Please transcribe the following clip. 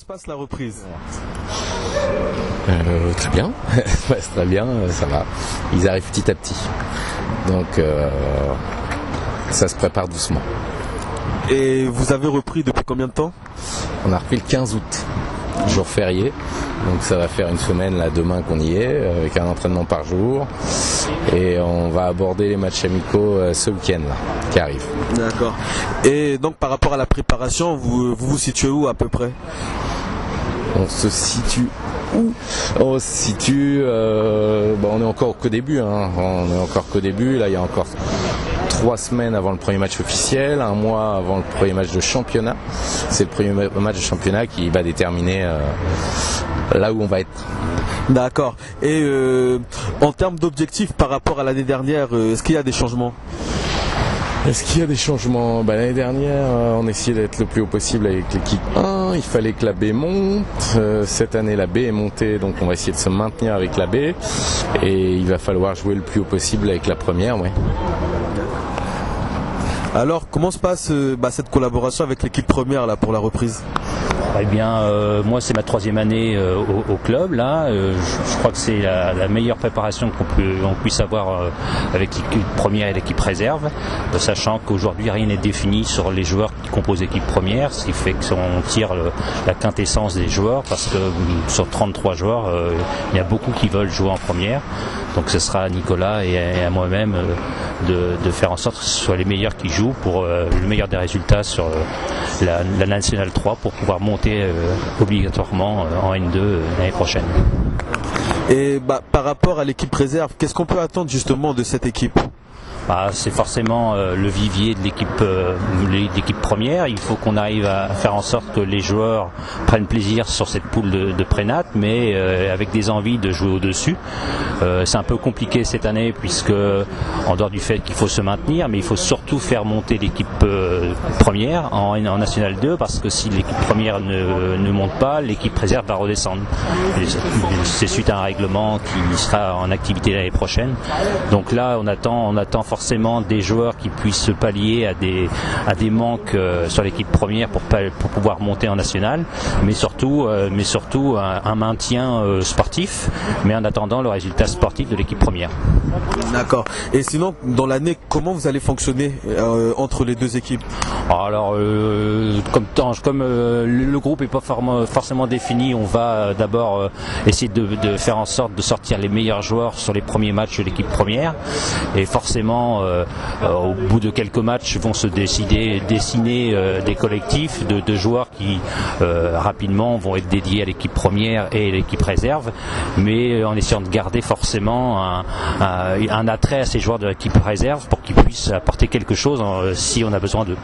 passe la reprise? Très bien, ça se passe très bien, ça va. Ils arrivent petit à petit. Donc ça se prépare doucement. Et vous avez repris depuis combien de temps? On a repris le 15 août, jour férié. Donc ça va faire une semaine là demain qu'on y est, avec un entraînement par jour. Et on va aborder les matchs amicaux ce week-end là, qui arrive. D'accord. Et donc par rapport à la préparation, vous situez où à peu près? On se situe où? On se situe, on est encore qu'au début, hein. On est encore qu'au début. Là, il y a encore 3 semaines avant le premier match officiel, 1 mois avant le premier match de championnat. C'est le premier match de championnat qui va déterminer là où on va être. D'accord. Et en termes d'objectifs par rapport à l'année dernière, est-ce qu'il y a des changements? Est-ce qu'il y a des changements? L'année dernière, on essayait d'être le plus haut possible avec l'équipe 1. Il fallait que la B monte. Cette année, la B est montée, donc on va essayer de se maintenir avec la B. Et il va falloir jouer le plus haut possible avec la première, ouais. Alors, comment se passe cette collaboration avec l'équipe première là pour la reprise? Eh bien, moi c'est ma 3e année au club là. Je crois que c'est la meilleure préparation qu'on puisse avoir avec l'équipe première et l'équipe réserve, sachant qu'aujourd'hui rien n'est défini sur les joueurs qui composent l'équipe première, ce qui fait qu'on tire la quintessence des joueurs, parce que sur 33 joueurs, il y a beaucoup qui veulent jouer en première. Donc ce sera à Nicolas et à moi-même de faire en sorte que ce soit les meilleurs qui jouent pour le meilleur des résultats sur la Nationale 3 pour pouvoir monter obligatoirement en N2 l'année prochaine. Et par rapport à l'équipe réserve, qu'est-ce qu'on peut attendre justement de cette équipe? C'est forcément le vivier de l'équipe première. Il faut qu'on arrive à faire en sorte que les joueurs prennent plaisir sur cette poule de prénat, mais avec des envies de jouer au-dessus. C'est un peu compliqué cette année, puisque en dehors du fait qu'il faut se maintenir, mais il faut surtout faire monter l'équipe première en National 2, parce que si l'équipe première ne monte pas, l'équipe réserve va redescendre. C'est suite à un règlement qui sera en activité l'année prochaine. Donc là, on attend forcément des joueurs qui puissent pallier à des manques sur l'équipe première pour pouvoir monter en national, mais surtout un maintien sportif, mais en attendant le résultat sportif de l'équipe première. D'accord. Et sinon, dans l'année, comment vous allez fonctionner entre les deux équipes? Alors, comme le groupe n'est pas forcément défini, on va d'abord essayer de faire en sorte de sortir les meilleurs joueurs sur les premiers matchs de l'équipe première, et forcément au bout de quelques matchs vont se dessiner des collectifs de joueurs qui rapidement vont être dédiés à l'équipe première et l'équipe réserve, mais en essayant de garder forcément un attrait à ces joueurs de l'équipe réserve pour qu'ils puissent apporter quelque chose si on a besoin d'eux.